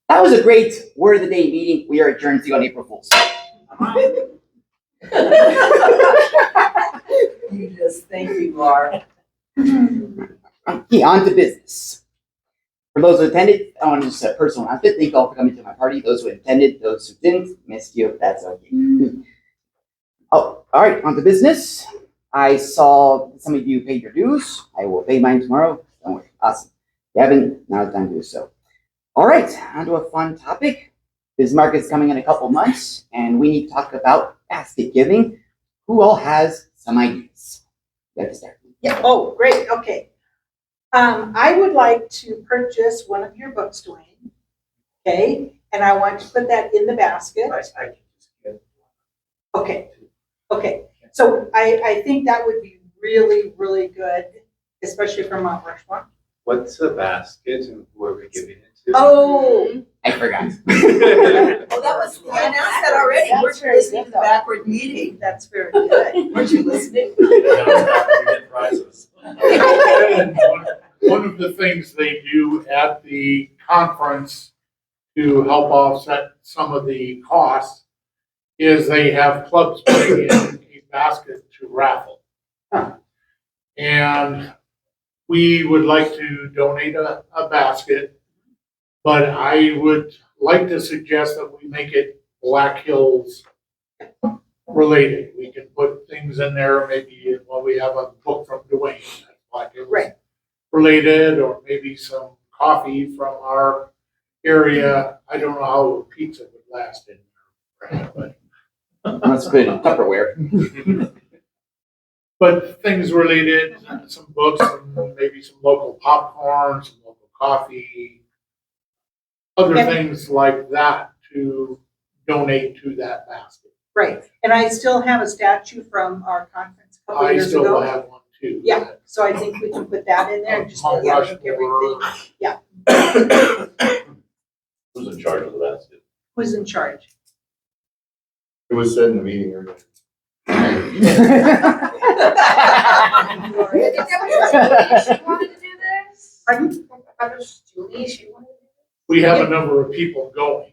That was a great word of the day meeting. We are adjourned. See you on April Fool's. You just think you are. Okay, on to business. For those who attended, I want to just a personal announcement. Thank you all for coming to my party. Those who attended, those who didn't, missed you. That's okay. Oh, all right, on to business. I saw some of you paid your dues. I will pay mine tomorrow. Don't worry. Awesome. If you haven't, now it's time to do so. All right, on to a fun topic. Bismarck is coming in a couple months, and we need to talk about basket giving. Who all has some ideas? You have to start. Yeah. Oh, great. Okay. I would like to purchase one of your books, Dwayne. Okay, and I want to put that in the basket. I can just get Okay. Okay. So I think that would be really, really good, especially for Mount Rushmore. What's the basket and who are we giving it to? Oh, I forgot. Oh, that was, I announced that already. That's Weren't you very listening good, to the though. backward meeting? that's very good. Weren't you listening? Prizes. And one of the things they do at the conference to help offset some of the costs is they have clubs putting in a basket to raffle. And we would like to donate a basket, but I would like to suggest that we make it Black Hills related. We can put things in there, maybe, well, we have a book from Dwayne, that's Black Hills Right. related, or maybe some coffee from our area. I don't know how pizza would last in there, but That's good. Tupperware. But things related, some books, and maybe some local popcorn, some local coffee, other And- things like that to donate to that basket. Right. And I still have a statue from our conference a couple I years still ago. have one too. Yeah, so I think we can put that in there and just Mount link Rushmore. everything. Who's in charge of the basket? Who's in charge? It was said in the meeting earlier. She wanted to do this? Pardon? Julie, she wanted to do this? We have a number of people going.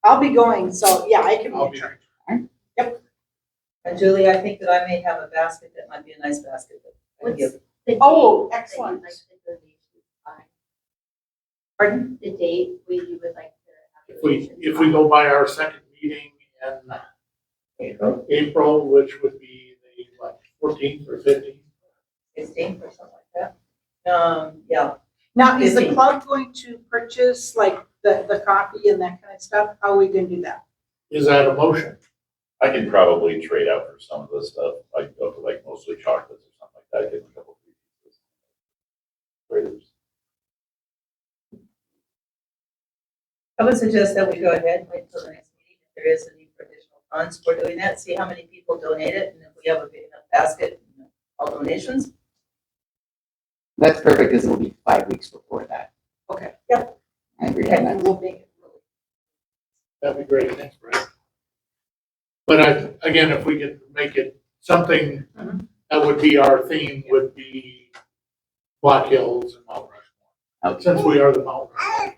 I'll be going, so yeah, I can be I'll in be- charge. And Julie, I think that I may have a basket that might be a nice basket that I can give. The Oh, date that excellent. you'd like the donation by. Pardon? The date we you would like to have If the we, donation if by. we go by our second meeting in April, which would be the, what, 14th or 15th? 16th or something like that. Yeah. Now, is the 15. club going to purchase like the coffee and that kind of stuff? How are we gonna do that? Is that a motion? I can probably trade out for some of this stuff. I can go for like mostly chocolates or something like that, give them a couple of pieces. Traders. I would suggest that we go ahead and wait until the next meeting. If there is a need for additional funds for doing that, see how many people donate it, and if we have a big enough basket, all donations. That's perfect because it will be 5 weeks before that. Okay, yep. I agree on And that. we'll make it really. That'd be great, thanks, Brad. But again, if we could make it something that would be our theme, would be Black Hills and Mount Rushmore. Okay. Since we are the Mount Rushmore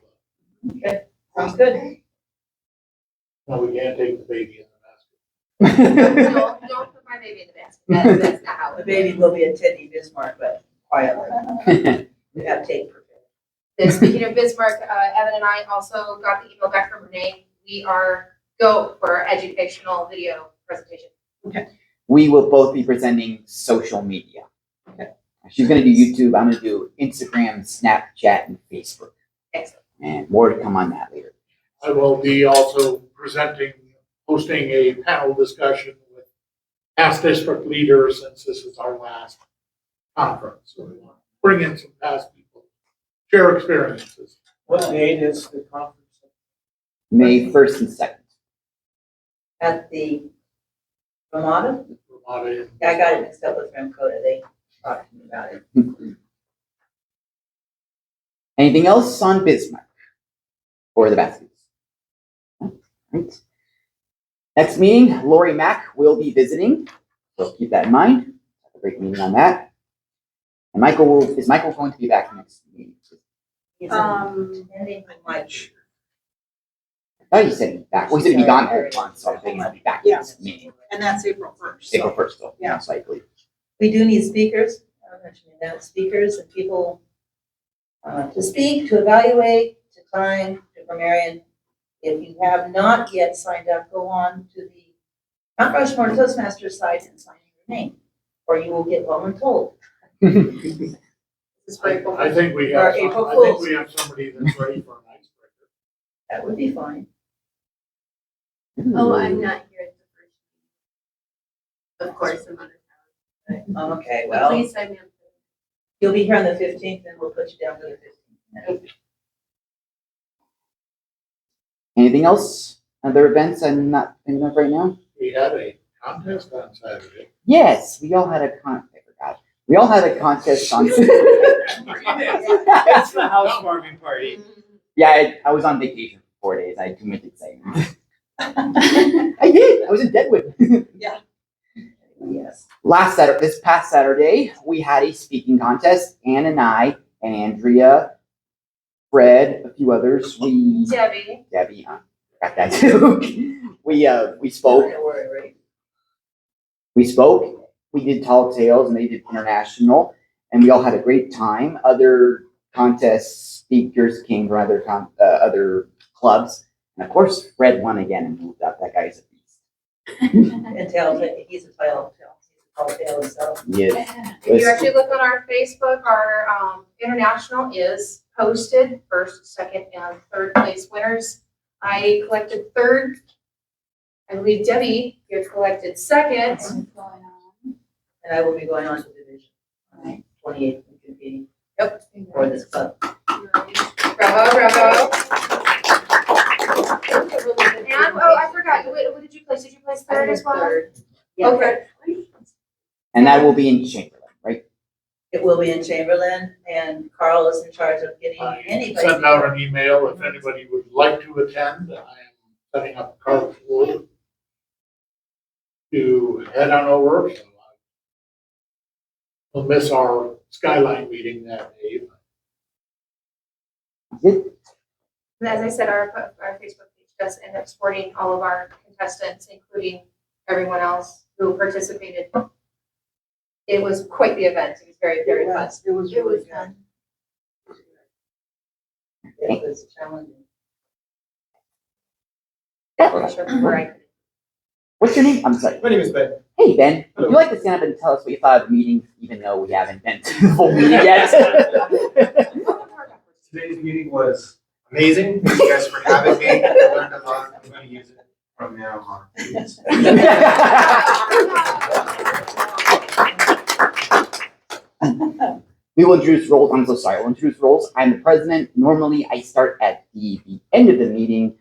Club. Okay, sounds good. No, we can't take the baby in the basket. Don't put my baby in the basket. That's not how The it baby will be a Teddy Bismarck, but quietly. We have tape prepared. And speaking of Bismarck, Evan and I also got the email back from Renee. We are go for our educational video presentation. We will both be presenting social media. Okay. She's going to do YouTube. I'm going to do Instagram, Snapchat, and Facebook. Excellent. And more to come on that later. I will be also hosting a panel discussion with past district leaders since this is our last conference. So we want to bring in some past people, share experiences. What date is the conference? May 1st and 2nd. At the Ramada, Ramada. yeah, I got it mixed up with Ramcota. They talked to me about it. Anything else on Bismarck or the baskets? All right. Next meeting, Lori Mack will be visiting, so keep that in mind. Have a great meeting on that. And is Michael going to be back next meeting? Ending March. I thought you said he'd be back. Well, he's gonna be gone the whole month, so I'm thinking he'll be back next meeting. And that's April 1st. April 1st, though, Yeah. most likely. We do need speakers, I'm mentioning that, speakers and people to speak, to evaluate, to time, to grammarian. If you have not yet signed up, go on to the Mount Rushmore Toastmasters site and sign your name, or you will get voluntold. This is for April I think we Or have, April I think Fools. we have somebody that's ready for an icebreaker. That would be fine. Oh, I'm not here at the first. Of course, I'm out of Okay, town. well, Please sign me up. you'll be here on the 15th, and we'll put you down for the 15th. Anything else? Other events I'm not thinking of right now? We had a contest on Saturday. Yes, we all had a I forgot. We all had a contest on. It's the housewarming party. Yeah, I was on vacation for 4 days. I had too much excitement. I did. I was in Deadwood. Yes. This past Saturday, we had a speaking contest. Ann and I, and Andrea, Fred, a few others. Debbie. Debbie, got that too. we spoke. Don't worry, right? We spoke. We did tall tales, and they did international, and we all had a great time. Other contest speakers came from other clubs, and of course, Fred won again and moved up. That guy's a beast. And tell that he's a tall tale himself. Yes. If you actually look on our Facebook, our international is posted, first, second, and third place winners. I collected third. I believe Debbie, you collected second. And I will be going on to division. 28th and competing. Yep. For this club. Bravo, bravo. And, oh, I forgot, what did you place? Did you place third as well? Third. Yeah. Okay. And that will be in Chamberlain, right? It will be in Chamberlain, and Carl is in charge of getting I anybody. sent out an email if anybody would like to attend. I am setting up a carpool to head on over. So we'll miss our Skyline meeting that day. Good. And as I said, our Facebook page does end up supporting all of our contestants, including everyone else who participated. It was quite the event. It was very, very fun. It was really good. fun. It was challenging. I'm sure before I could. What's your name? I'm sorry. My name is Ben. Hey, Ben. Would you like to stand up and tell us what you thought of the meeting, even though we haven't been to the full meeting yet? Today's meeting was amazing. Thank you guys for having me. I learned a lot. I'm going to use it from now on. We will introduce roles. I'm so sorry. We'll introduce roles. I'm the president. Normally, I start at the end of the meeting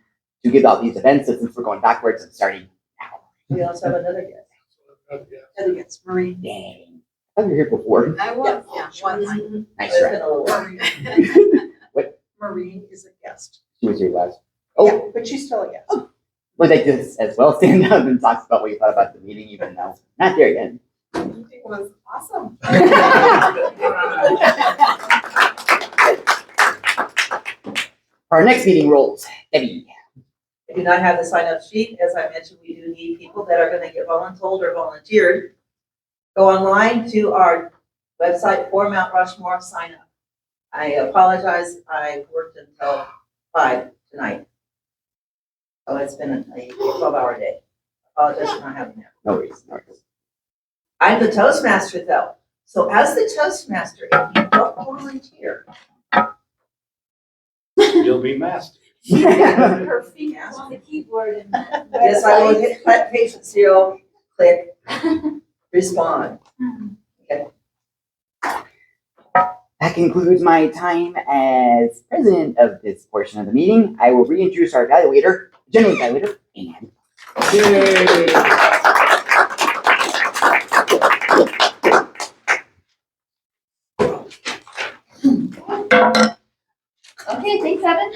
to give out these events. So since we're going backwards, I'm starting now. We also have another guest. I think it's Marie. Dang. I thought you were here before. I was, yeah, one line. Nice It's try. been a little while. Marie is a guest. She was here last. Yeah, Oh, but she's still a guest. would like this as well. Stand up and talk about what you thought about the meeting, even though not there yet. It was awesome. For our next meeting roles, Debbie. I do not have the sign-up sheet. As I mentioned, we do need people that are gonna get voluntold or volunteered. Go online to our website for Mount Rushmore, sign up. I apologize, I worked until 5 tonight. So it's been a 12-hour day. Apologize for not having that. No worries. No worries. I'm the Toastmaster though. So as the Toastmaster, if you don't volunteer, You'll be master. Her feet Yeah. on the keyboard and. yes, I will hit patient zero, click, respond. That concludes my time as president of this portion of the meeting. I will reintroduce our evaluator, general evaluator, Ann. Okay, thanks, Evan.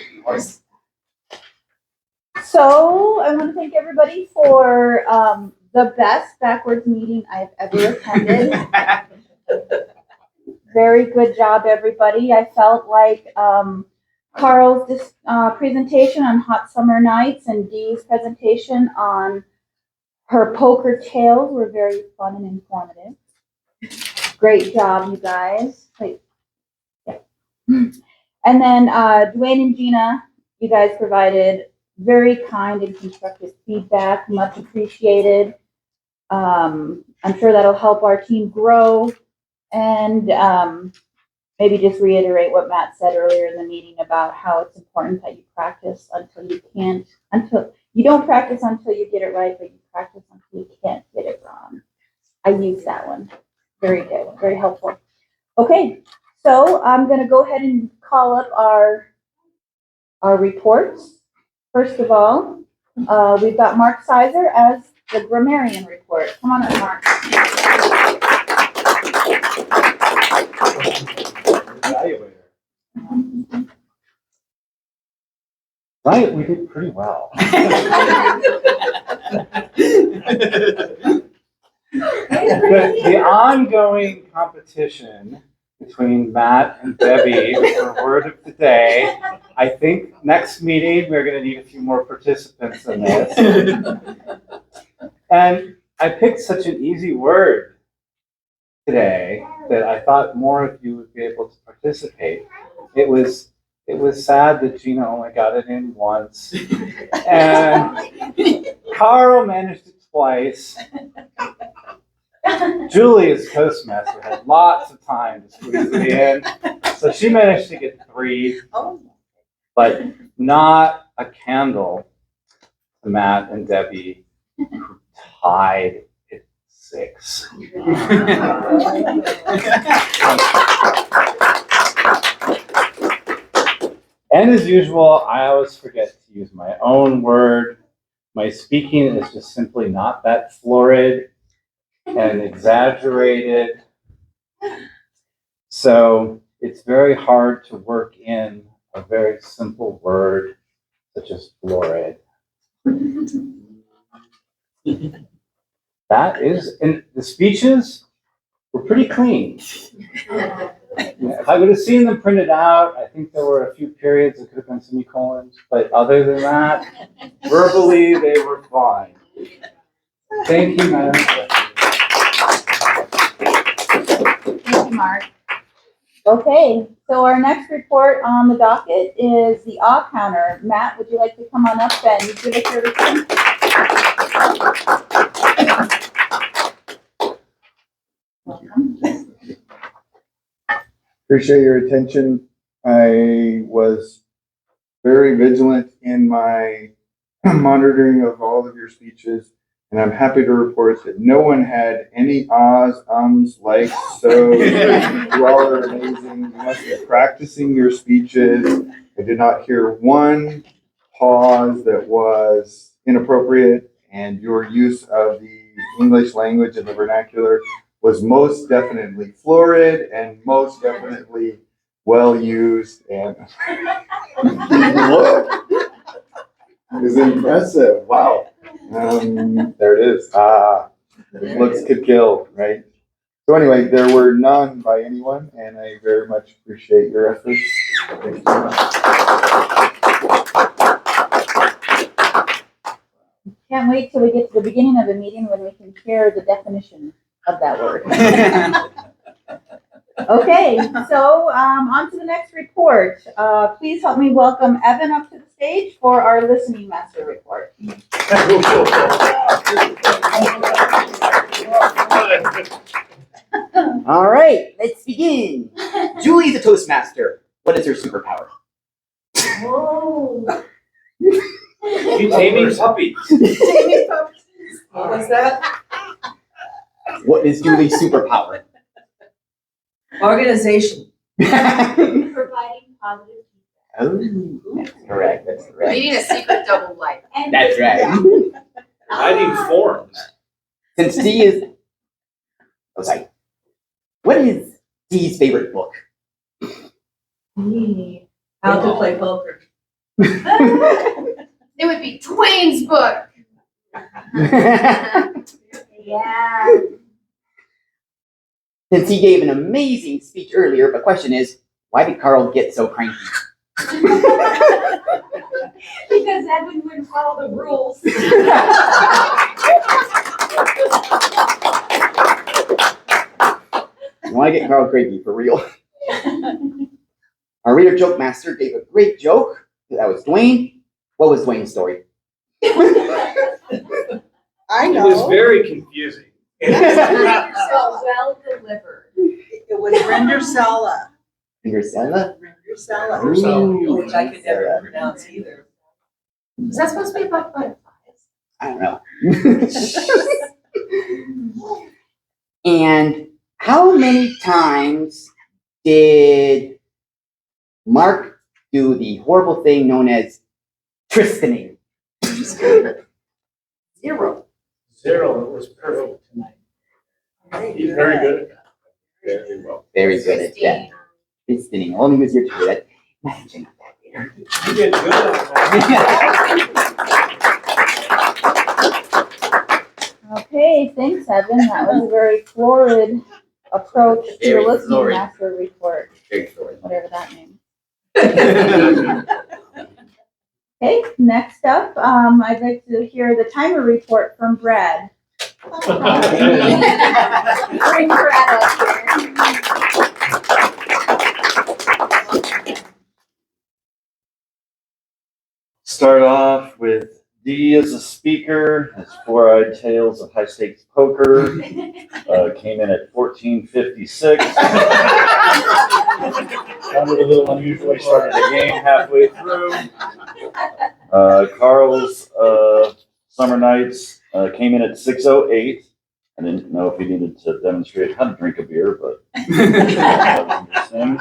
So I want to thank everybody for the best backwards meeting I've ever attended. Very good job, everybody. I felt like Carl's presentation on hot summer nights and Dee's presentation on her poker tales were very fun and informative. Great job, you guys. Wait. Yeah. And then Dwayne and Gina, you guys provided very kind and constructive feedback, much appreciated. I'm sure that'll help our team grow. And maybe just reiterate what Matt said earlier in the meeting about how it's important that you practice until you don't practice until you get it right, but you practice until you can't get it wrong. I use that one. Very good, very helpful. Okay, so I'm gonna go ahead and call up our reports. First of all, we've got Mark Sizer as the grammarian report. Come on up, Mark. Right, we did pretty well. The ongoing competition between Matt and Debbie for word of the day. I think next meeting, we're gonna need a few more participants in this. And I picked such an easy word today that I thought more of you would be able to participate. It was sad that Gina only got it in once. And Carl managed it twice. Julie, as Toastmaster, had lots of time to squeeze it in. So she managed to get 3, but not a candle to Matt and Debbie, who tied at 6. And as usual, I always forget to use my own word. My speaking is just simply not that florid and exaggerated. So it's very hard to work in a very simple word such as florid. That is, and the speeches were pretty clean. If I would have seen them printed out, I think there were a few periods that could have been semicolons, but other than that, verbally, they were fine. Thank you, Madam Secretary. Thank you, Mark. Okay, so our next report on the docket is the awe counter. Matt, would you like to come on up and give us your report? Welcome. Appreciate your attention. I was very vigilant in my monitoring of all of your speeches, and I'm happy to report that no one had any ahs, ums, likes, so. You all are amazing. You must be practicing your speeches. I did not hear one pause that was inappropriate, and your use of the English language and the vernacular was most definitely florid and most definitely well used, and look, it was impressive. Wow. There it is. Looks could kill, right? So anyway, there were none by anyone, and I very much appreciate your efforts. Thank you so much. Can't wait till we get to the beginning of the meeting when we can hear the definition of that word. Okay, so on to the next report. Please help me welcome Evan up to the stage for our listening master report. All right, let's begin. Julie is a Toastmaster. What is her superpower? Whoa. You taming puppies. What was that? What is Julie's superpower? Organization. Providing positive feedback. Oh, that's correct. That's correct. Leading a secret double life. And That's right. Hiding forms. Since Dee is, oh sorry. What is Dee's favorite book? How to play poker. It would be Dwayne's book. Yeah. since he gave an amazing speech earlier, but question is, why did Carl get so cranky? Because Edwin wouldn't follow the rules. You want to get Carl cranky for real. Our reader joke master gave a great joke. That was Dwayne. What was Dwayne's story? I It was know. very confusing. Well delivered. It was Rendersella. Cinderella? Rendersella. Ooh, Which I could never pronounce either. Is that supposed to be about butterflies? I don't know. And how many times did Mark do the horrible thing known as tristaning? 0. 0, it was perfect tonight. He's very good at that. Very well. Very good at that. Tristaning. Only was your two. That. Imagine that later. You did good on that. Okay, thanks, Evan. That was a very florid approach to Very the listening florid. master report, Very sorry. whatever that means. Okay, next up, I'd like to hear the timer report from Brad. Bring Brad up here. Start off with D as a speaker, has Four-Eyed Tales of High Stakes Poker, came in at 14:56. Sounded a little unusual, he started the game halfway through. Carl's Summer Nights came in at 6:08. I didn't know if he needed to demonstrate how to drink a beer, but that was interesting.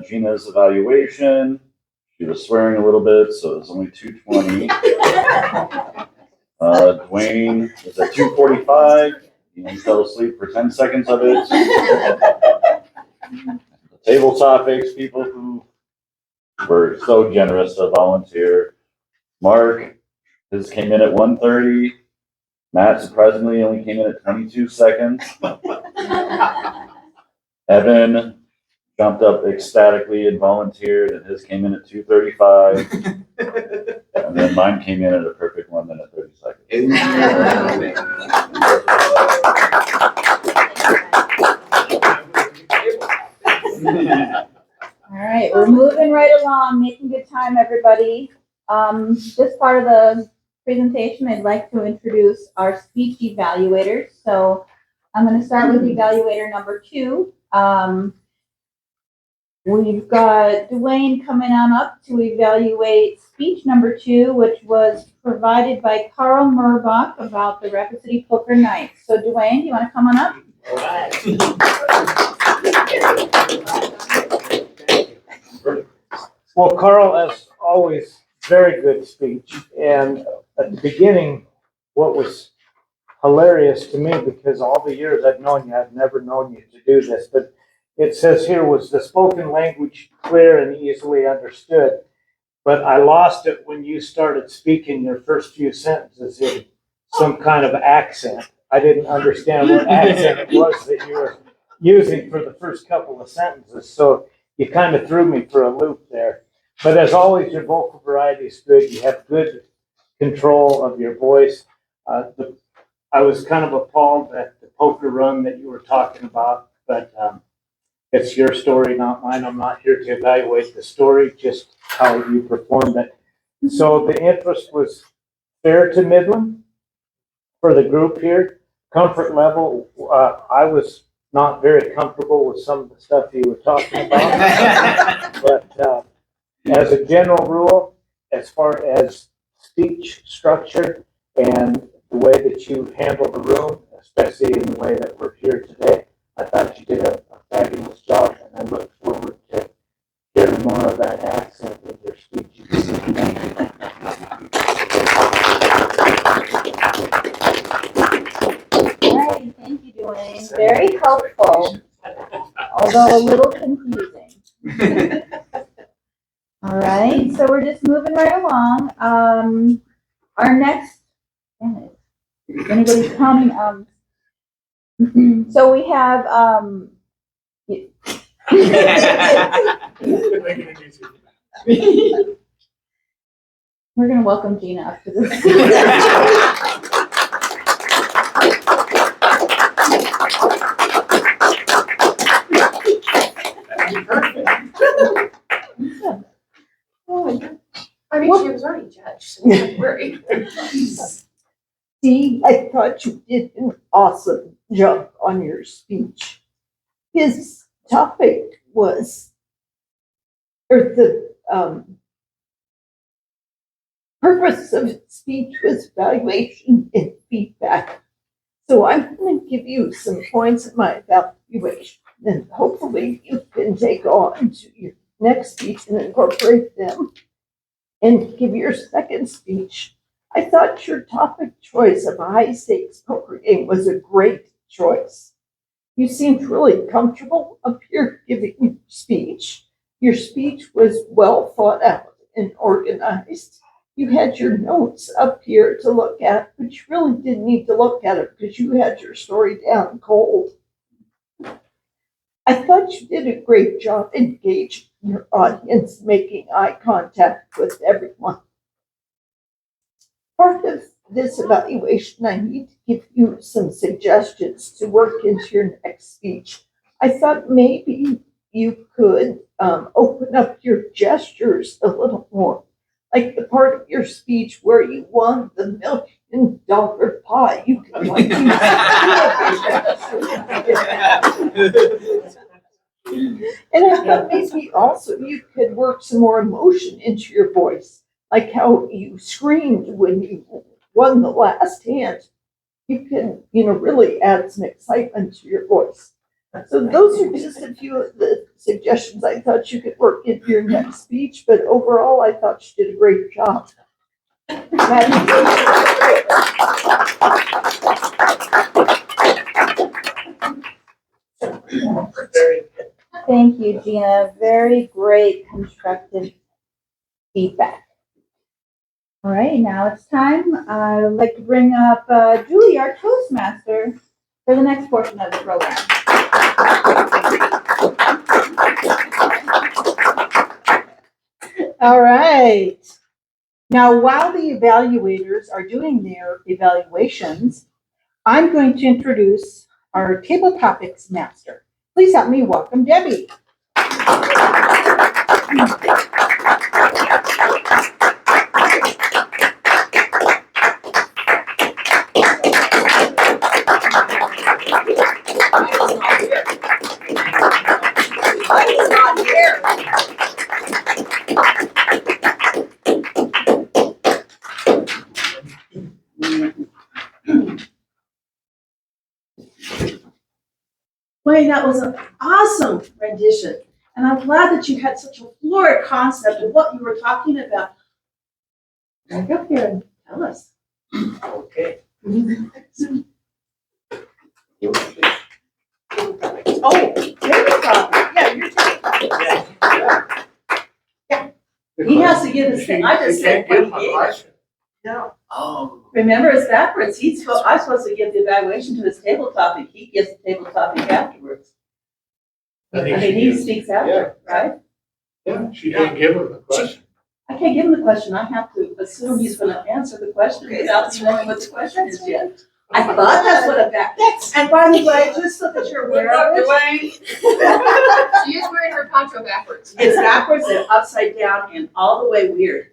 Gina's Evaluation, she was swearing a little bit, so it was only 2:20. Dwayne was at 2:45. He fell asleep for 10 seconds of it. The table topics, people who were so generous to volunteer. Mark, his came in at 1:30. Matt surprisingly only came in at 22 seconds. Evan jumped up ecstatically and volunteered, and his came in at 2:35. And then mine came in at a perfect 1 minute 30 seconds. All right, we're moving right along, making good time, everybody. This part of the presentation, I'd like to introduce our speech evaluators. So I'm going to start with evaluator number 2. We've got Dwayne coming on up to evaluate speech number 2, which was provided by Carl Murbach about the Rapid City Poker Nights. So Dwayne, do you want to come on up? Well, Carl, as always, very good speech. And at the beginning, what was hilarious to me, because all the years I've known you, I've never known you to do this, but it says here, was the spoken language clear and easily understood? But I lost it when you started speaking your first few sentences in some kind of accent. I didn't understand what accent it was that you were using for the first couple of sentences. So you kind of threw me for a loop there. But as always, your vocal variety is good. You have good control of your voice. I was kind of appalled at the poker run that you were talking about, but it's your story, not mine. I'm not here to evaluate the story, just how you performed it. So the interest was fair to middling for the group here. Comfort level, I was not very comfortable with some of the stuff you were talking about. But as a general rule, as far as speech structure and the way that you handle the room, especially in the way that we're here today, I thought you did a fabulous job, and I look forward to hearing more of that accent in your speech. All right, thank you, Dwayne. Very helpful, although a little confusing. All right, so we're just moving right along. Our next, if anybody's counting, So we have, Making it easy. we're gonna welcome Gina up to this. I mean, she was already judged, so don't worry. Steve, I thought you did an awesome job on your speech. His topic was, or the purpose of his speech was evaluation and feedback. So I'm going to give you some points of my evaluation, and hopefully you can take on to your next speech and incorporate them and give your second speech. I thought your topic choice of a high-stakes poker game was a great choice. You seemed really comfortable up here giving your speech. Your speech was well thought out and organized. You had your notes up here to look at, but you really didn't need to look at it because you had your story down cold. I thought you did a great job engaging your audience, making eye contact with everyone. Part of this evaluation, I need to give you some suggestions to work into your next speech. I thought maybe you could open up your gestures a little more. Like the part of your speech where you won the $1 million pie. You can like And I thought maybe also you could work some more emotion into your voice, like how you screamed when you won the last hand. You can, really add some excitement to your voice. So those are just a few of the suggestions I thought you could work into your next speech, but overall, I thought you did a great job. Thank you, Gina. Very great constructive feedback. All right, now it's time. I would like to bring up Julie, our Toastmaster, for the next portion of the program. All right. Now, while the evaluators are doing their evaluations, I'm going to introduce our table topics master. Please help me welcome Debbie. Wayne, that was an awesome rendition. And I'm glad that you had such a florid concept of what you were talking about. Back up here and tell us. Okay. Oh, yeah, you're talking. Yeah. He has to give his thing. I just said what he gave. No. Oh. Remember, it's backwards. I'm supposed to give the evaluation to his table topic. He gives the table topic afterwards. I mean, he speaks after, right? Yeah, she didn't give him the question. I can't give him the question. I have to assume he's going to answer the question without knowing what the question is yet. I thought that's what a backwards. And by the way, just so that you're aware of it, She is wearing her poncho backwards. it's backwards and upside down and all the way weird.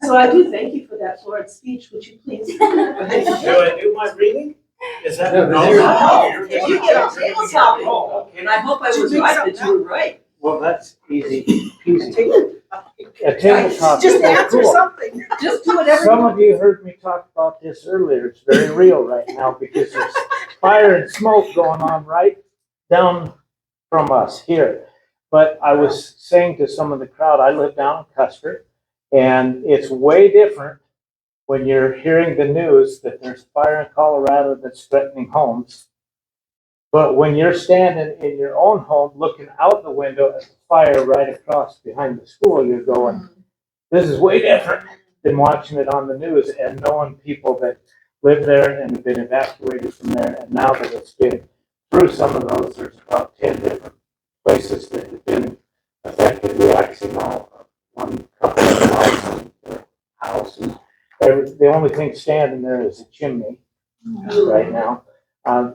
So I do thank you for that florid speech. Would you please? Do I do my reading? Is that? No. You get a table topic. Oh, okay. And I hope I was right that you were right. Well, that's easy peasy. A table topic. Just answer Cool. something. Just do whatever. Some of you heard me talk about this earlier. It's very real right now because there's fire and smoke going on right down from us here. But I was saying to some of the crowd, I live down in Custer, and it's way different when you're hearing the news that there's fire in Colorado that's threatening homes. But when you're standing in your own home looking out the window at the fire right across behind the school, you're going, this is way different than watching it on the news and knowing people that live there and have been evacuated from there. And now that it's been through some of those, there's about 10 different places that have been affected. We actually know one couple of houses, their house, and the only thing standing there is a chimney right now.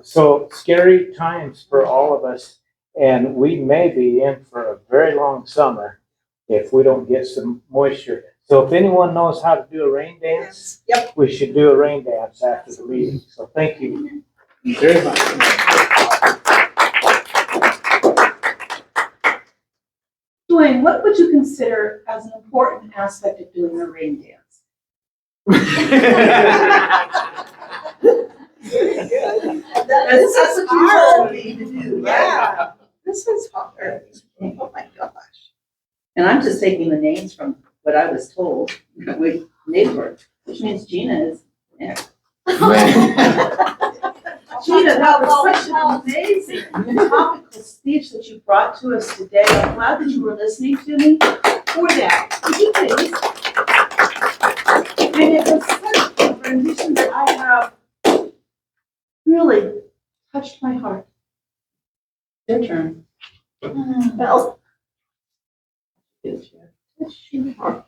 So scary times for all of us, and we may be in for a very long summer if we don't get some moisture. So if anyone knows how to do a rain dance, Yep. we should do a rain dance after the meeting. So thank you. Very much. Dwayne, what would you consider as an important aspect of doing a rain dance? That's what you told me to do, right? Yeah, this is hard. Oh my gosh. And I'm just taking the names from what I was told with neighbor, which means Gina is next. Gina, that was such an amazing topical speech that you brought to us today. I'm glad that you were listening to me for that. Could you please? And it was such a rendition that I have really touched my heart. Your turn. Well, touched your heart.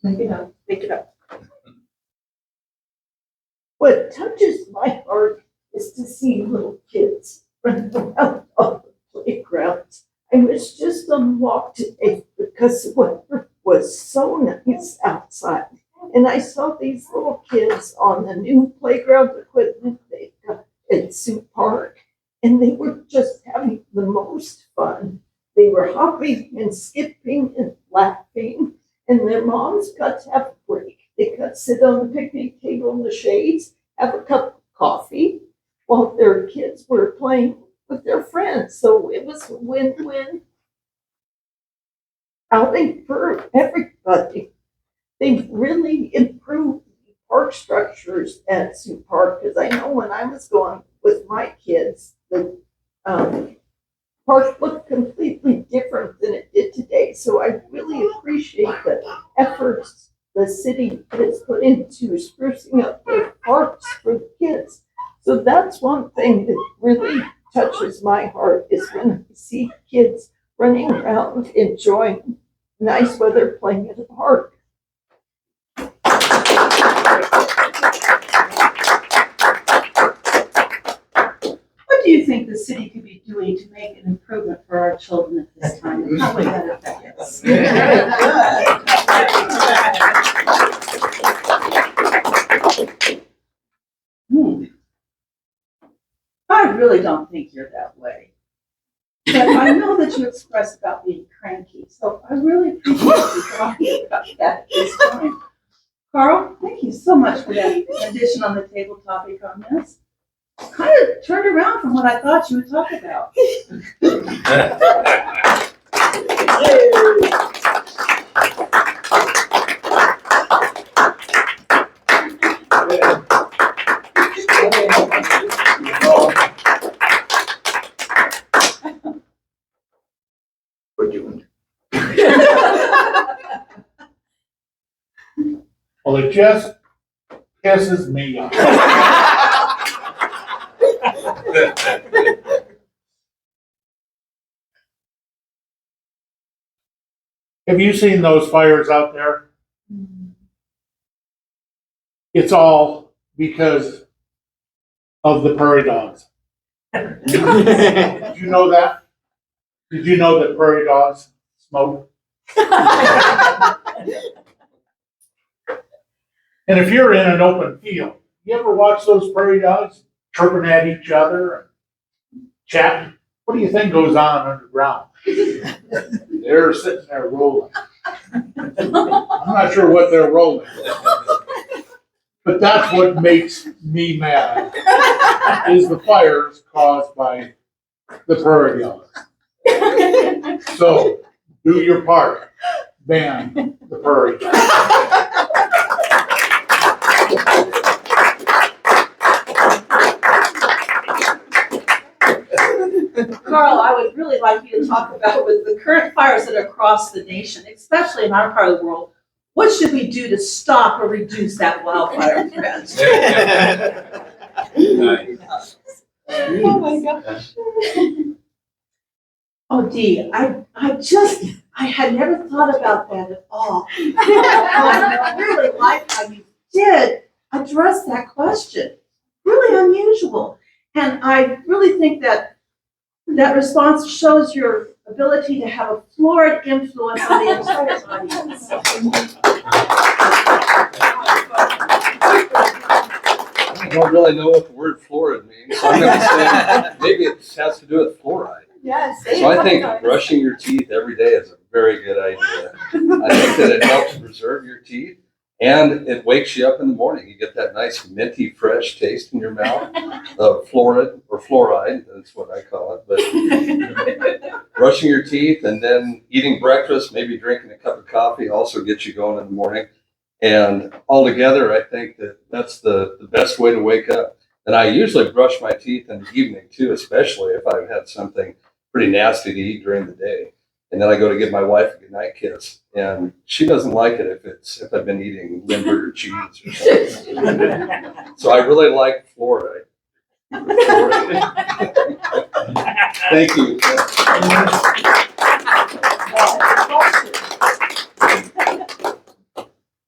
Make it up. Pick it up. What touches my heart is to see little kids running around on the playgrounds. I was just on a walk today because the weather was so nice outside. And I saw these little kids on the new playground equipment they got at Sioux Park. And they were just having the most fun. They were hopping and skipping and laughing. And their moms got to have a break. They got to sit on the picnic table in the shades, have a cup of coffee, while their kids were playing with their friends. So it was a win-win outing for everybody. They've really improved the park structures at Sioux Park, because I know when I was going with my kids, the park looked completely different than it did today. So I really appreciate the efforts the city has put into sprucing up their parks for the kids. So that's one thing that really touches my heart, is when I see kids running around enjoying nice weather playing at a park. What do you think the city could be doing to make an improvement for our children at this time? And how would that affect us? I really don't think you're that way. But I know that you expressed about being cranky, so I really appreciate you talking about that at this time. Carl, thank you so much for that addition on the table topic on this. Kind of turned around from what I thought you would talk about. Well, it just pisses me off. Have you seen those fires out there? It's all because of the prairie dogs. Did you know that? Did you know that prairie dogs smoke? And if you're in an open field, you ever watch those prairie dogs chirping at each other and chatting? What do you think goes on underground? They're sitting there rolling. I'm not sure what they're rolling. But that's what makes me mad, is the fires caused by the prairie dogs. So, do your part. Ban the prairie dogs. Carl, I would really like you to talk about with the current fires that are across the nation, especially in our part of the world, what should we do to stop or reduce that wildfire threat? Oh my gosh. Oh, Dee, I had never thought about that at all. I really like how you did address that question. Really unusual. And I really think that that response shows your ability to have a florid influence on the entire audience. I don't really know what the word fluoride means, so I'm gonna say maybe it has to do with fluoride. Yes. So I think brushing your teeth every day is a very good idea. I think that it helps preserve your teeth and it wakes you up in the morning. You get that nice minty, fresh taste in your mouth of fluoride or fluoride, that's what I call it. But brushing your teeth and then eating breakfast, maybe drinking a cup of coffee also gets you going in the morning. And altogether, I think that that's the best way to wake up. And I usually brush my teeth in the evening too, especially if I've had something pretty nasty to eat during the day. And then I go to give my wife a goodnight kiss. And she doesn't like it if I've been eating Limburger cheese or something. So I really like fluoride. Thank you.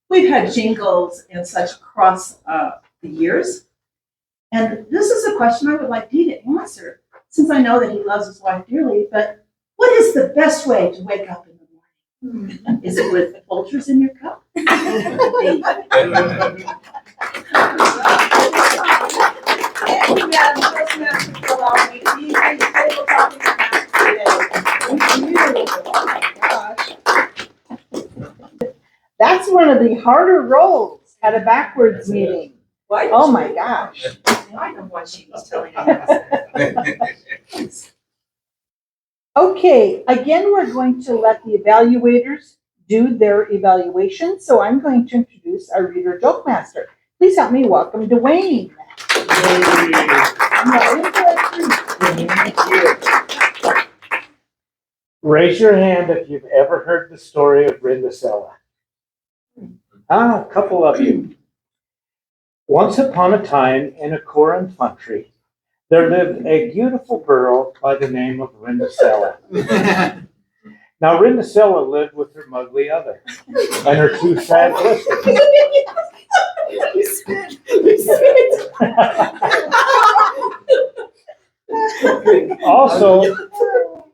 We've had jingles and such across the years. And this is a question I would like Dee to answer, since I know that he loves his wife dearly, but what is the best way to wake up in the morning? Is it with Folgers in your cup? Thank you, Madam Postmaster, for allowing me to be here. Table topics today. That's one of the harder roles at a backwards meeting. Why did Oh you- my gosh. I know what she was telling us. Okay, again, we're going to let the evaluators do their evaluation. So I'm going to introduce our reader joke master. Please help me welcome Dwayne. Raise your hand if you've ever heard the story of Rindasella. A couple of you. Once upon a time in a Koran country, there lived a beautiful girl by the name of Rindasella. Now, Rindasella lived with her mugly other and her two sad sisters. Also,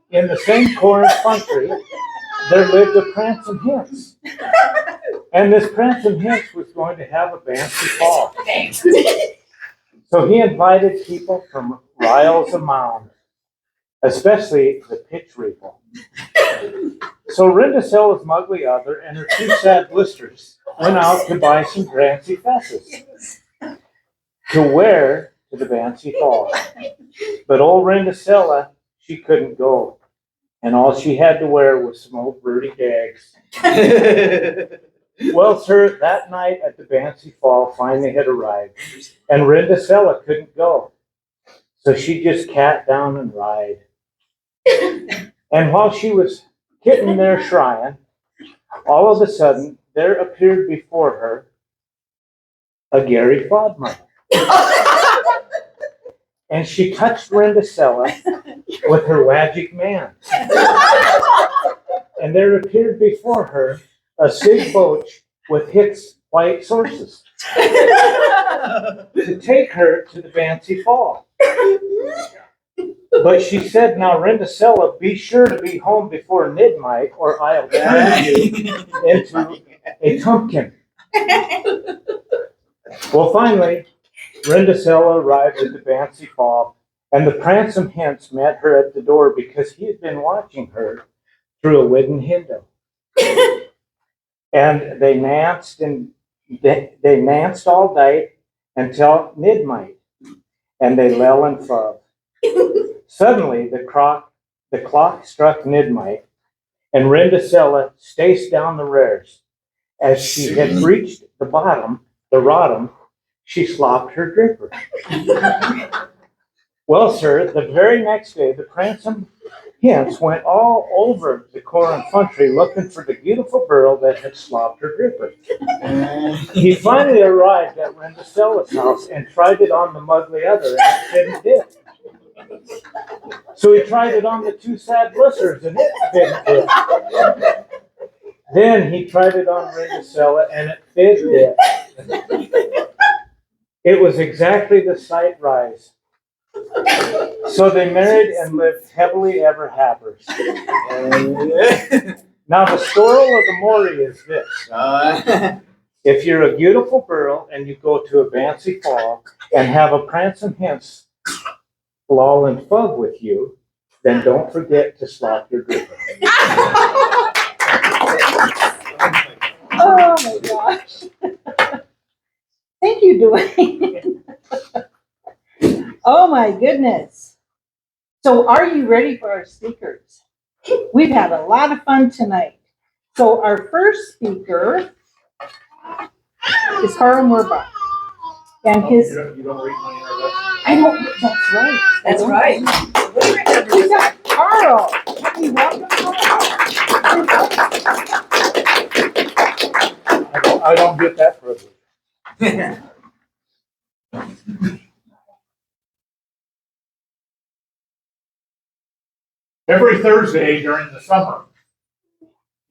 in the same Koran country, there lived a prancing Hinz. And this prancing Hinz was going to have a Banshee Ball. So he invited people from Riles a Mound, especially the pitch reaple. So Rindasella's mugly other and her two sad blisters went out to buy some Drancy fesses to wear to the Banshee Ball. But old Rindasella, she couldn't go. And all she had to wear was some old birdie gags. Well, sir, that night at the Banshee Fall finally had arrived, and Rindasella couldn't go. So she just cat down and ride. And while she was hitting their shrine, all of a sudden, there appeared before her a Gary Flodmother. And she touched Rindasella with her magic man. And there appeared before her a Sig Boach with Hicks white sources to take her to the Banshee Fall. But she said, now Rindasella, be sure to be home before midnight or I'll turn you into a pumpkin. Well, finally, Rindasella arrived at the Banshee Fall, and the Pransome Hinz met her at the door because he had been watching her through a wooden window. And they danced all night until midnight, and they lell and fub. Suddenly, the clock struck midnight, and Rindasella staced down the rares. As she had reached the bottom, the rotom, she slopped her dripper. Well, sir, the very next day, the Pransome hints went all over the Corin country looking for the beautiful girl that had slopped her gripper. He finally arrived at Rendacella's house and tried it on the mugly other, and it didn't fit. So he tried it on the two sad blisters, and it didn't fit. Then he tried it on Rendacella, and it fit. It was exactly the sight rise. So they married and lived happily ever happers. Now the story of the Maury is this. If you're a beautiful girl and you go to a fancy fall and have a prancing hints loll and fug with you, then don't forget to slop your gripper. Oh my gosh. Thank you, Dwayne. Oh my goodness. So are you ready for our speakers? We've had a lot of fun tonight. So our first speaker is Carl Murbach. And his, You don't read my introduction? I don't, that's right. That's right. We got Carl. We welcome Carl. I don't get that privilege. Every Thursday during the summer,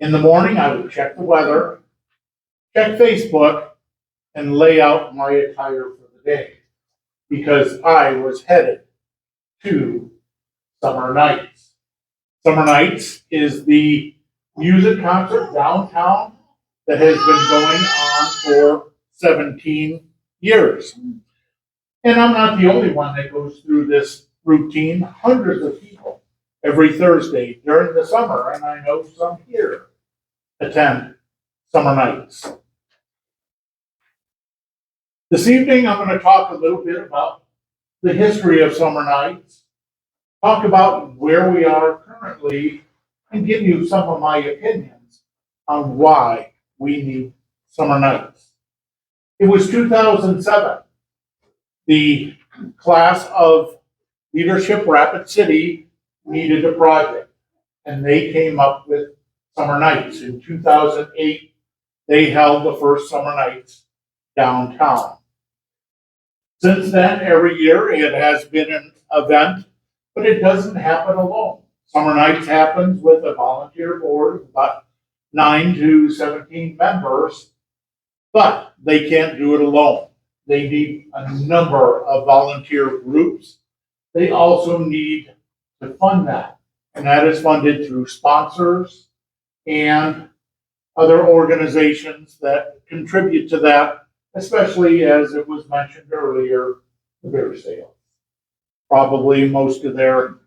in the morning, I would check the weather, check Facebook, and lay out my attire for the day. Because I was headed to Summer Nights. Summer Nights is the music concert downtown that has been going on for 17 years. And I'm not the only one that goes through this routine. Hundreds of people every Thursday during the summer, and I know some here, attend Summer Nights. This evening, I'm going to talk a little bit about the history of Summer Nights, talk about where we are currently, and give you some of my opinions on why we need Summer Nights. It was 2007. The class of Leadership Rapid City needed a project, and they came up with Summer Nights. In 2008, they held the first Summer Nights downtown. Since then, every year it has been an event, but it doesn't happen alone. Summer Nights happens with a volunteer board of about 9 to 17 members, but they can't do it alone. They need a number of volunteer groups. They also need to fund that, and that is funded through sponsors and other organizations that contribute to that, especially as it was mentioned earlier, the beer sale. Probably most of their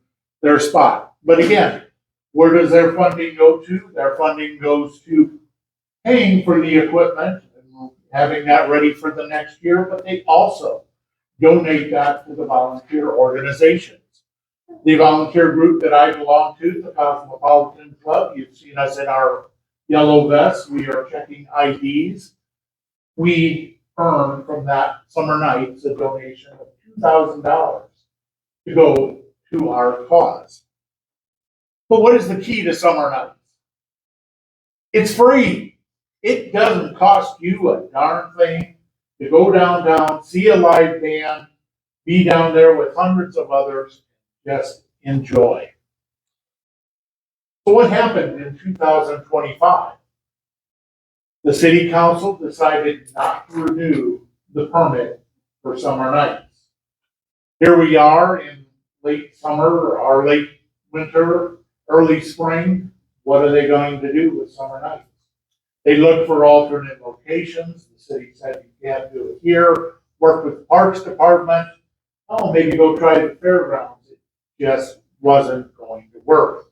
spot. But again, where does their funding go to? Their funding goes to paying for the equipment and having that ready for the next year, but they also donate that to the volunteer organizations. The volunteer group that I belong to, the Cosmopolitan Club, you've seen us in our yellow vests. We are checking IDs. We earn from that Summer Nights a donation of $2,000 to go to our cause. But what is the key to Summer Nights? It's free. It doesn't cost you a darn thing to go downtown, see a live band, be down there with hundreds of others, just enjoy. So what happened in 2025? The city council decided not to renew the permit for Summer Nights. Here we are in late summer or late winter, early spring. What are they going to do with Summer Nights? They looked for alternate locations. The city said you can't do it here. Worked with the Parks Department. Oh, maybe go try the fairgrounds. It just wasn't going to work.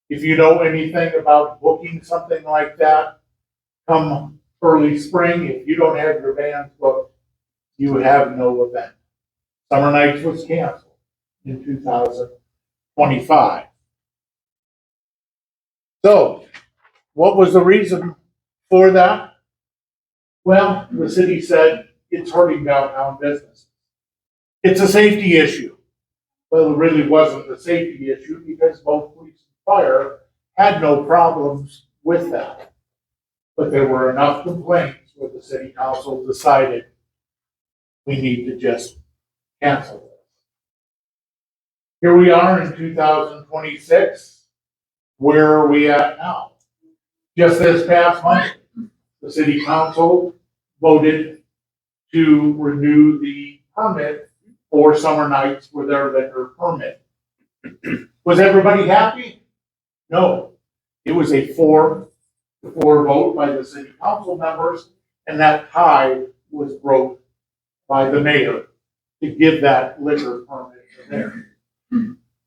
If you know anything about booking something like that, come early spring, if you don't have your bands booked, you have no event. Summer Nights was canceled in 2025. So, what was the reason for that? Well, the city said it's hurting downtown business. It's a safety issue. Well, it really wasn't a safety issue because both police and fire had no problems with that. But there were enough complaints where the city council decided we need to just cancel this. Here we are in 2026. Where are we at now? Just this past month, the city council voted to renew the permit for summer nights with their liquor permit. Was everybody happy? No. It was a 4-4 vote by the city council members, and that tie was broke by the mayor to give that liquor permit to there.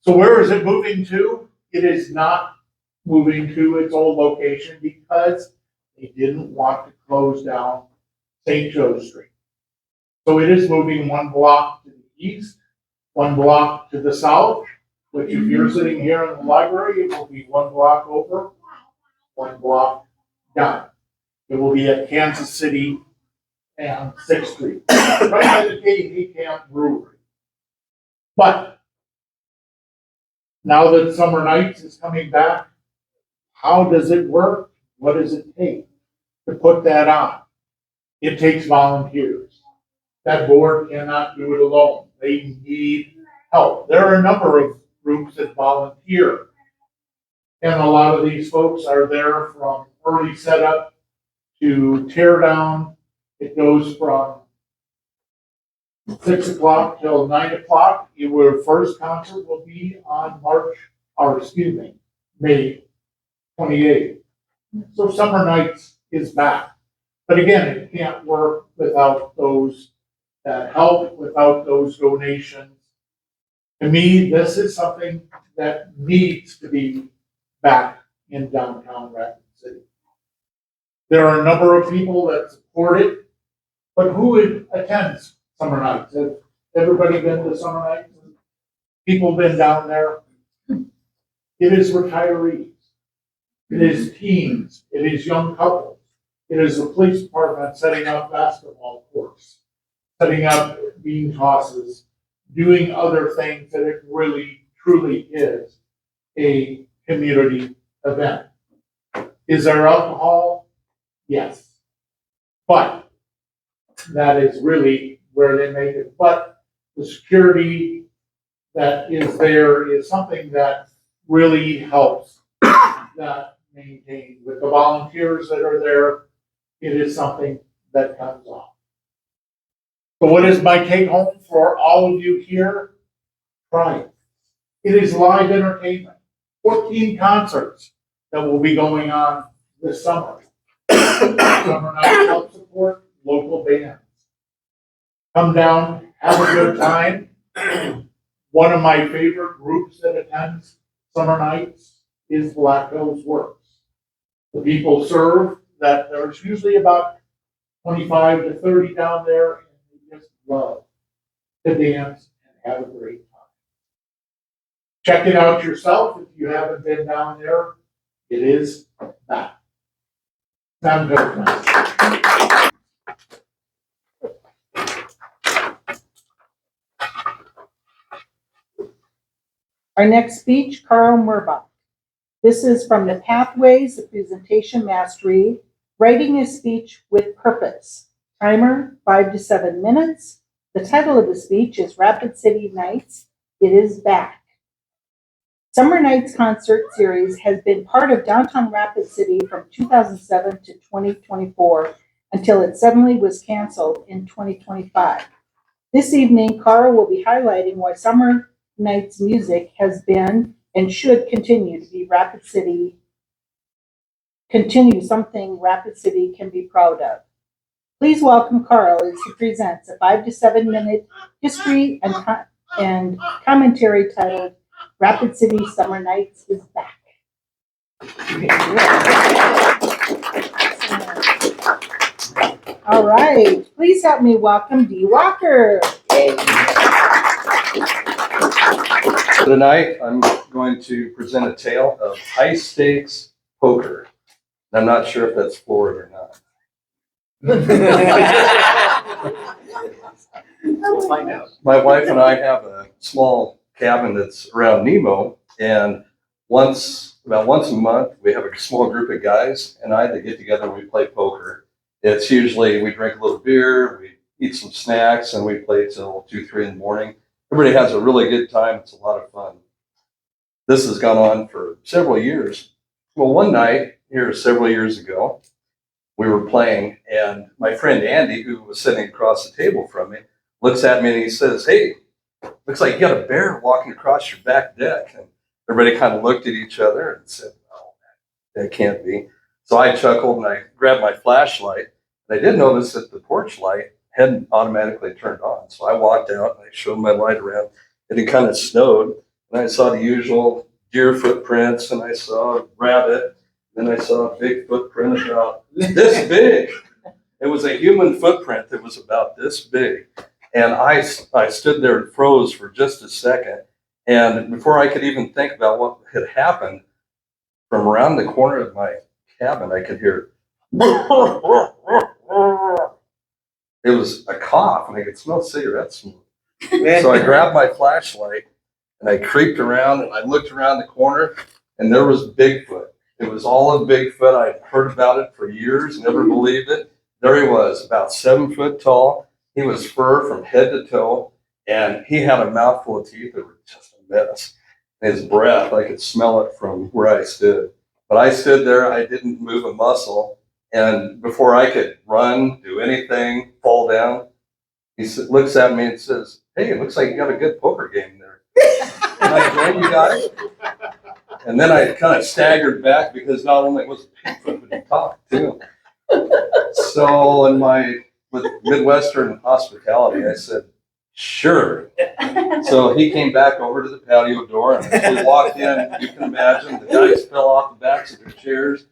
So where is it moving to? It is not moving to its old location because they didn't want to close down St. Joe Street. So it is moving 1 block to the east, 1 block to the south, which if you're sitting here in the library, it will be 1 block over, 1 block down. It will be at Kansas City and 6th Street, right by the KP Camp Brewery. But now that summer nights is coming back, how does it work? What does it take to put that on? It takes volunteers. That board cannot do it alone. They need help. There are a number of groups that volunteer. And a lot of these folks are there from early setup to tear down. It goes from 6 o'clock till 9 o'clock. Your first concert will be on May 28th. So summer nights is back. But again, it can't work without those that help, without those donations. To me, this is something that needs to be back in downtown Rapid City. There are a number of people that support it, but who attends summer nights? Has everybody been to summer nights? People been down there? It is retirees. It is teens. It is young couples. It is the police department setting up basketball courts, setting up bean tosses, doing other things that it really, truly is a community event. Is there alcohol? Yes. But that is really where they make it. But the security that is there is something that really helps that maintain. With the volunteers that are there, it is something that comes off. So what is my take home for all of you here? Try it. It is live entertainment. 14 concerts that will be going on this summer. Summer night help support local bands. Come down, have a good time. One of my favorite groups that attends summer nights is Black Hills Works. The people serve that there's usually about 25 to 30 down there, and they just love to dance and have a great time. Check it out yourself if you haven't been down there. It is that. Sound good. Our next speech, Carl Murbach. This is from the Pathways of Presentation Mastery, Writing a Speech with Purpose. Timer, 5 to 7 minutes. The title of the speech is Rapid City Nights. It is back. Summer Nights concert series has been part of downtown Rapid City from 2007 to 2024 until it suddenly was canceled in 2025. This evening, Carl will be highlighting why Summer Nights music has been and should continue to be something Rapid City can be proud of. Please welcome Carl as he presents a 5 to 7 minute history and commentary titled Rapid City Summer Nights is Back. All right, please help me welcome Dee Walker. Tonight, I'm going to present a tale of high stakes poker. I'm not sure if that's Florida or not. We'll find out. My wife and I have a small cabin that's around Nemo, and about once a month, we have a small group of guys and I that get together and we play poker. It's usually, we drink a little beer, we eat some snacks, and we play till 2, 3 in the morning. Everybody has a really good time. It's a lot of fun. This has gone on for several years. Well, one night here several years ago, we were playing, and my friend Andy, who was sitting across the table from me, looks at me and he says, "Hey, looks like you got a bear walking across your back deck." And everybody kind of looked at each other and said, "Oh, that can't be." So I chuckled and I grabbed my flashlight. And I did notice that the porch light hadn't automatically turned on. So I walked out and I showed my light around. It had kind of snowed, and I saw the usual deer footprints, and I saw a rabbit, and I saw a big footprint about this big. It was a human footprint that was about this big. And I stood there and froze for just a second. And before I could even think about what had happened, from around the corner of my cabin, I could hear it was a cough, and I could smell cigarette smoke. So I grabbed my flashlight and I creeped around and I looked around the corner, and there was Bigfoot. It was all of Bigfoot. I'd heard about it for years, never believed it. There he was, about 7 foot tall. He was fur from head to toe, and he had a mouthful of teeth that were just a mess. His breath, I could smell it from where I stood. But I stood there, I didn't move a muscle, and before I could run, do anything, fall down, he looks at me and says, "Hey, it looks like you got a good poker game there. Can I join you guys?" And then I kind of staggered back because not only was it Bigfoot, but he talked too. So with Midwestern hospitality, I said, "Sure." So he came back over to the patio door, and as we walked in, you can imagine the guys fell off the backs of their chairs.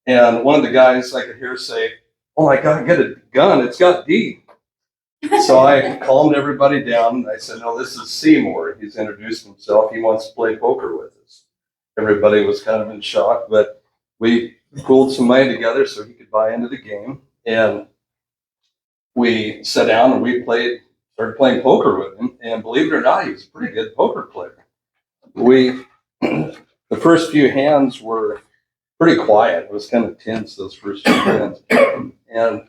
And one of the guys I could hear say, "Oh my God, get a gun, it's got D." So I calmed everybody down, and I said, "No, this is Seymour." He's introduced himself. He wants to play poker with us. Everybody was kind of in shock, but we pooled some money together so he could buy into the game. And we sat down and we started playing poker with him. And believe it or not, he was a pretty good poker player. The first few hands were pretty quiet. It was kind of tense, those first few hands. And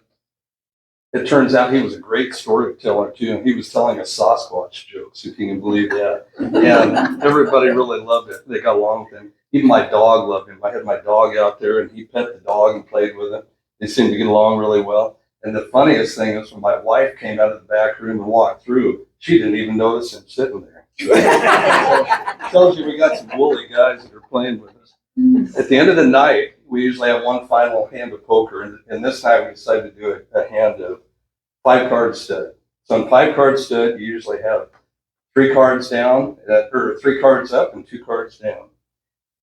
it turns out he was a great storyteller too. He was telling us Sasquatch jokes, if you can believe that. And everybody really loved it. They got along with him. Even my dog loved him. I had my dog out there, and he pet the dog and played with it. They seemed to get along really well. And the funniest thing is when my wife came out of the back room and walked through, she didn't even notice him sitting there. Tells you we got some woolly guys that are playing with us. At the end of the night, we usually have one final hand of poker, and this time we decided to do a hand of 5-card stud. So on 5-card stud, you usually have 3 cards down, or 3 cards up and 2 cards down.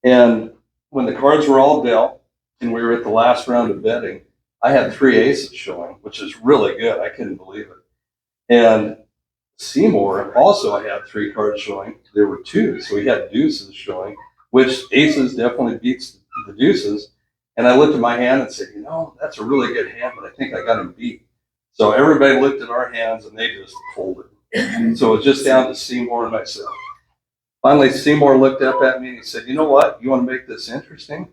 And when the cards were all dealt, and we were at the last round of betting, I had 3 aces showing, which is really good. I couldn't believe it. And Seymour also had 3 cards showing. There were 2, so he had deuces showing, which aces definitely beats the deuces. And I looked at my hand and said, that's a really good hand, but I think I got him beat. So everybody looked at our hands and they just folded. So it was just down to Seymour and myself. Finally, Seymour looked up at me and he said, "You know what? You want to make this interesting?"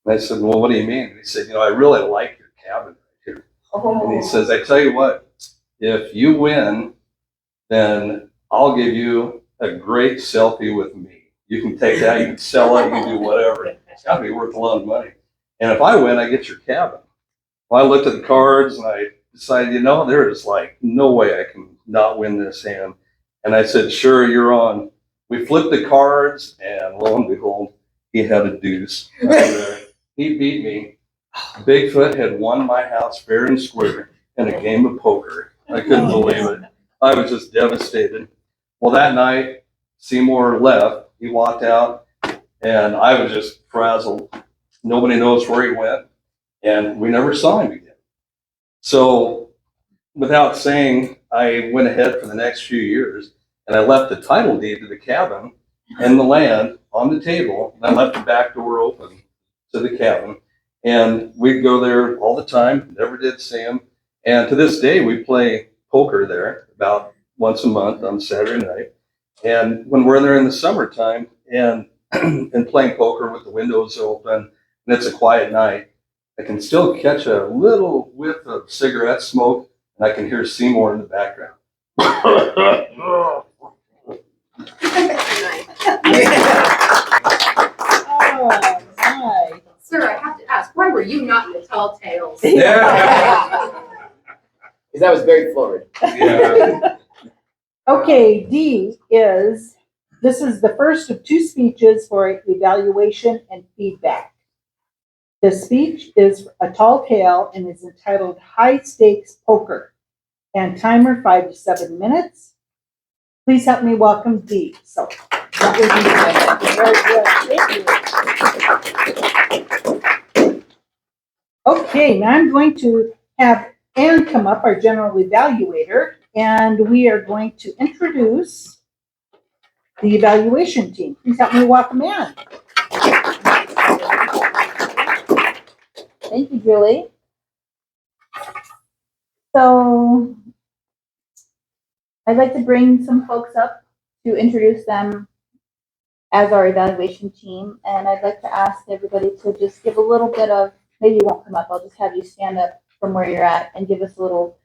And I said, "Well, what do you mean?" And he said, "I really like your cabin right here." And he says, "I tell you what, if you win, then I'll give you a great selfie with me. You can take that, you can sell it, you can do whatever. It's got to be worth a lot of money. And if I win, I get your cabin." Well, I looked at the cards and I decided, there is no way I can not win this hand. And I said, "Sure, you're on." We flipped the cards, and lo and behold, he had a deuce. He beat me. Bigfoot had won my house fair and square in a game of poker. I couldn't believe it. I was just devastated. Well, that night, Seymour left. He walked out, and I was just frazzled. Nobody knows where he went, and we never saw him again. So, without saying, I went ahead for the next few years, and I left the title deed to the cabin and the land on the table, and I left the back door open to the cabin. And we'd go there all the time, never did see him. And to this day, we play poker there about once a month on Saturday night. And when we're in there in the summertime and, and playing poker with the windows open and it's a quiet night, I can still catch a little whiff of cigarette smoke and I can hear Seymour in the background. Oh, my. Sir, I have to ask, why were you not in the Tall Tales? Because that was very florid. Yeah. Okay, D is, this is the first of 2 speeches for evaluation and feedback. The speech is a tall tale and is entitled High Stakes Poker, and timer 5 to 7 minutes. Please help me welcome D. So that would be very good. Thank you. Okay, now I'm going to have Ann come up, our general evaluator, and we are going to introduce the evaluation team. Please help me welcome Ann. Thank you, Julie. So I'd like to bring some folks up to introduce them as our evaluation team. And I'd like to ask everybody to just give a little bit of, maybe you won't come up, I'll just have you stand up from where you're at and give us a little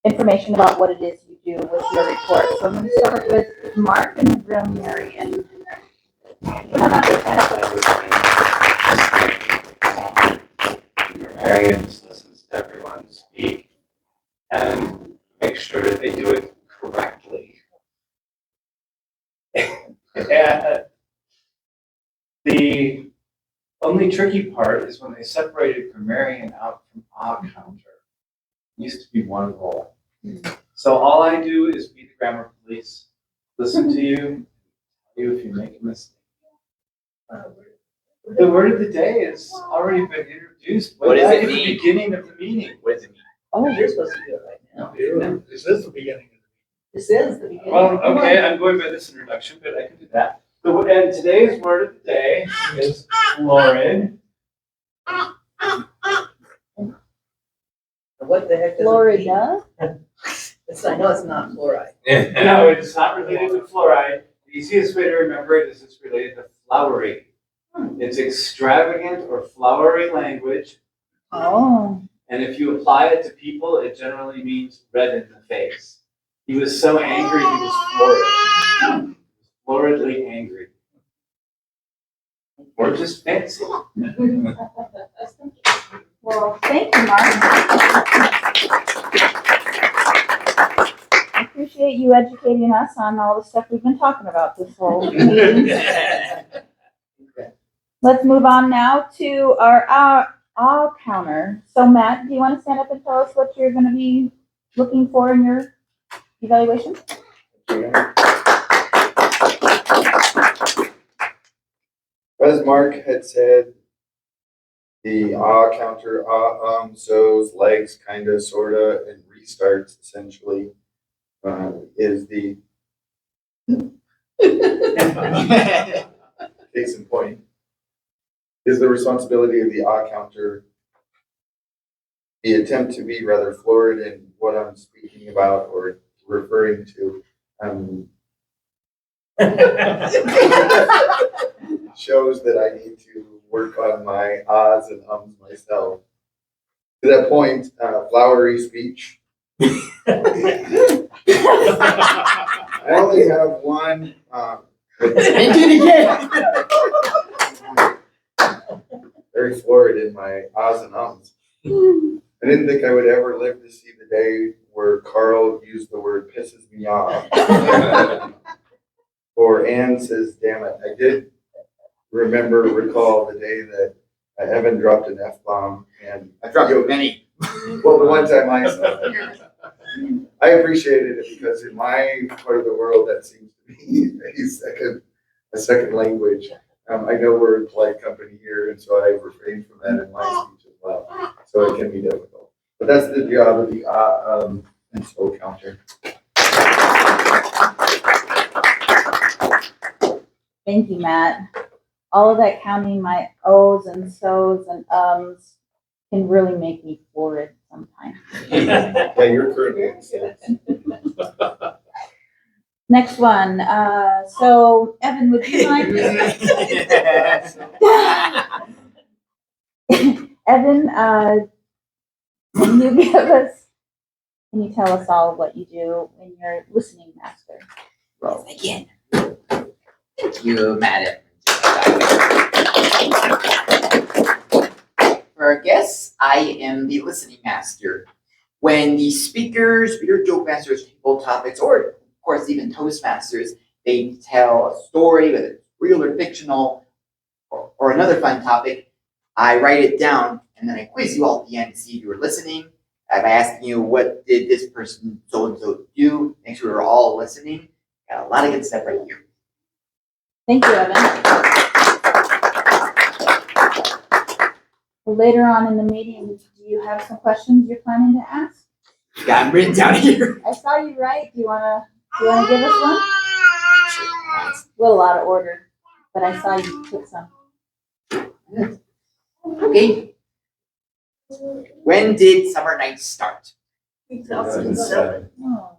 information about what it is you do with your report. So I'm going to start with Mark and then Marion. Marion just listens to everyone speak and make sure that they do it correctly. And the only tricky part is when they separated Grammarian out from counter. It used to be one role. So all I do is be the grammar police, listen to you, tell you if you make a mistake. The word of the day has already been introduced. What does it At the mean? beginning of the meeting. What does it mean? Oh, you're supposed to do it right now. Is this the beginning? This is the beginning. Well, okay, I'm going by this introduction, but I can do that. And today's word of the day is florid. What the heck does it mean? Florida. It's, I know it's not fluoride. No, it's not related to fluoride. The easiest way to remember it is it's related to flowery. It's extravagant or flowery language, Oh. and if you apply it to people, it generally means red in the face. He was so angry, he was florid. Floridly angry. Or just fancy. Well, thank you, Mark. I appreciate you educating us on all the stuff we've been talking about this whole meeting. Let's move on now to our all counter. So Matt, do you want to stand up and tell us what you're going to be looking for in your evaluation? As Mark had said, the counter, so's, legs, kinda, sorta, and restarts essentially, is the case in point, is the responsibility of the counter. The attempt to be rather florid in what I'm speaking about or referring to, shows that I need to work on my ahs and ums myself. To that point, flowery speech. I only have one. Very florid in my ahs and ums. I didn't think I would ever live to see the day where Carl used the word pisses me off. Or Ann says, damn it. I did recall the day that Evan dropped an F-bomb and I dropped many. well, the one time I saw it. I appreciated it because in my part of the world that seems to be a second language. I know we're in polite company here, and so I refrain from that in my speech as well. So it can be difficult. But that's the job of the and so counter. Thank you, Matt. All of that counting my O's and so's and ums can really make me florid sometimes. Yeah, you're correct. Next one, so Evan, would you mind? Evan, can you tell us all what you do in your listening master role? Again. Thank you, madam. For our guests, I am the listening master. When the speakers, your joke masters, table topics, or of course even Toastmasters, they tell a story, whether it's real or fictional, or another fun topic, I write it down and then I quiz you all at the end to see if you were listening. By asking you, what did this person so-and-so do? Make sure we're all listening. Got a lot of good stuff right here. Thank you, Evan. Later on in the meeting, do you have some questions you're planning to ask? Got them written down here. I saw you write. Do you wanna give us one? A little out of order, but I saw you took some. Okay. When did summer nights start? 2007. Oh.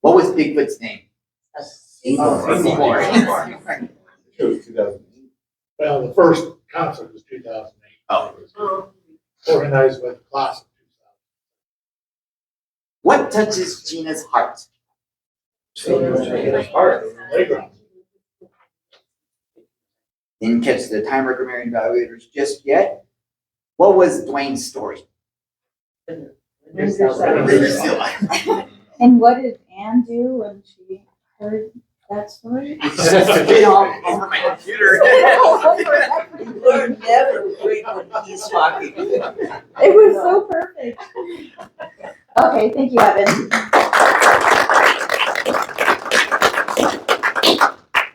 What was Bigfoot's name? Seymour. It was 2008. Well, the first concert was 2008. Oh. Organized by the class of 2000. What touches Gina's heart? Playground. Didn't catch the timer Grammarian evaluators just yet. What was Dwayne's story? And what did Anne do when she heard that story? Get all over my computer. We're never great when he's talking. It was so perfect. Okay, thank you, Evan.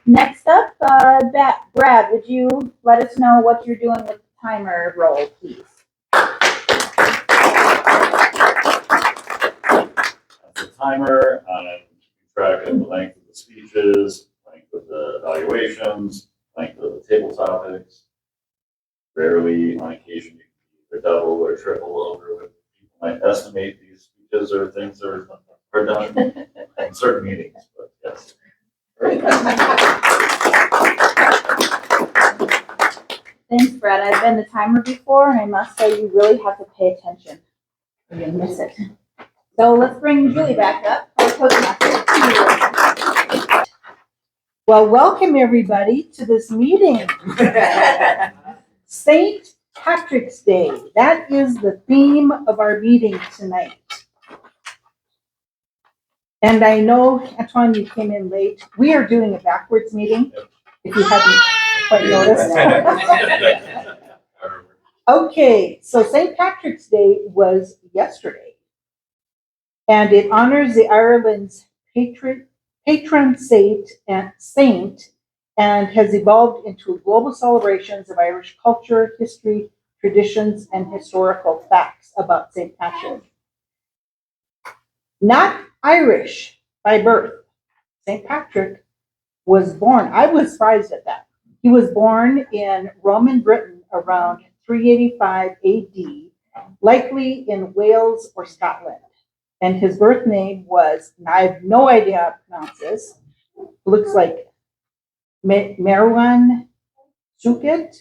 Next up, Brad, would you let us know what you're doing with the timer roll, please? The timer, keeping track of the length of the speeches, length of the evaluations, length of the table topics. Rarely, on occasion, you can either double or triple over what people might estimate these speeches or things are done in certain meetings, but yes. Thanks, Brad. I've been the timer before, and I must say you really have to pay attention or you'll miss it. So let's bring Julie back up. Our Toastmaster. Well, welcome everybody to this meeting. St. Patrick's Day. That is the theme of our meeting tonight. And I know, Antoine, you came in late. We are doing a backwards meeting, if you hadn't quite noticed. Okay, so St. Patrick's Day was yesterday. And it honors the Ireland's patron saint and has evolved into global celebrations of Irish culture, history, traditions, and historical facts about St. Patrick. Not Irish by birth, St. Patrick was born, I was surprised at that. He was born in Roman Britain around 385 AD, likely in Wales or Scotland. And his birth name was, and I have no idea how to pronounce this, it looks like Merwan Sukit,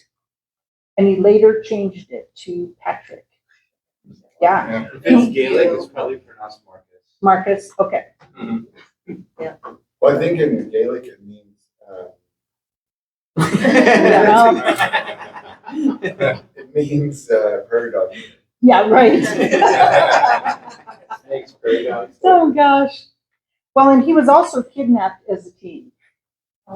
and he later changed it to Patrick. Yeah. If it's Gaelic, it's probably pronounced Marcus. Marcus, okay. Yeah. Well, I think in Gaelic it means, it means prairie dog. Yeah, right. Snakes, prairie dogs. Oh, gosh. Well, and he was also kidnapped as a teen.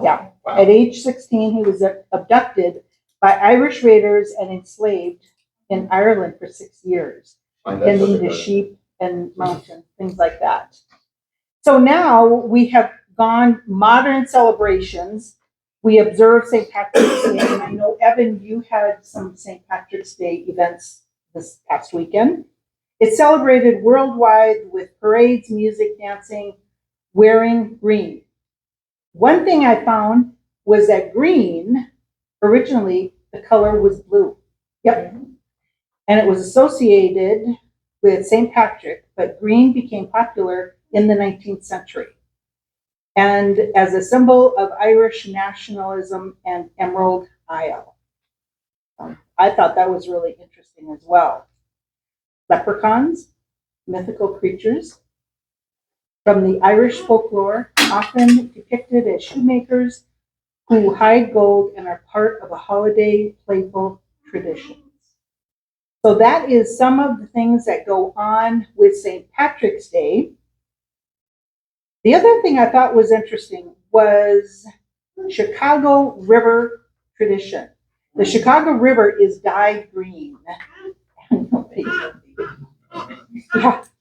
Yeah. Wow. At age 16, he was abducted by Irish raiders and enslaved in Ireland for 6 years, tending to sheep and mountains, things like that. So now we have gone modern celebrations. We observe St. Patrick's Day. And I know, Evan, you had some St. Patrick's Day events this past weekend. It's celebrated worldwide with parades, music, dancing, wearing green. One thing I found was that green, originally, the color was blue. Yep. And it was associated with St. Patrick, but green became popular in the 19th century. and as a symbol of Irish nationalism and Emerald Isle. I thought that was really interesting as well. Leprechauns, mythical creatures from the Irish folklore, often depicted as shoemakers who hide gold and are part of a holiday playful traditions. So that is some of the things that go on with St. Patrick's Day. The other thing I thought was interesting was Chicago River tradition. The Chicago River is dyed green. Yeah.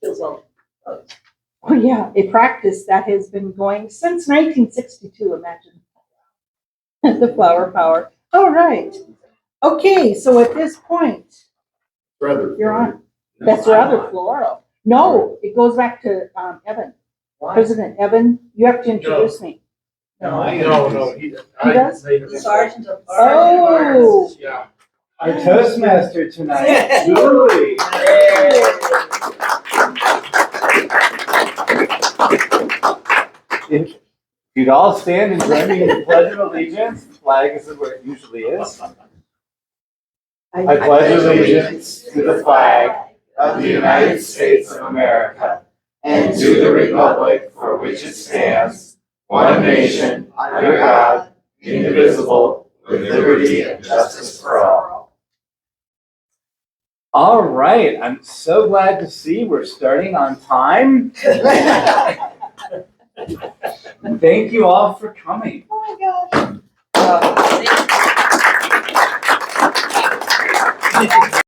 Feels well. Oh yeah, a practice that has been going since 1962, imagine. The flower power. All right. Okay, so at this point, Brother. you're on. That's rather floral. No, it goes back to Evan. President Evan, you have to introduce me. No, he does. He does? The sergeant of. Oh. Yeah. Our Toastmaster tonight, Julie. If you'd all stand and join me in the Pledge of Allegiance, the flag is where it usually is. I pledge allegiance to the flag of the United States of America and to the republic for which it stands, one nation, under God, indivisible, with liberty and justice for all. All right, I'm so glad to see we're starting on time. Thank you all for coming. Oh my gosh.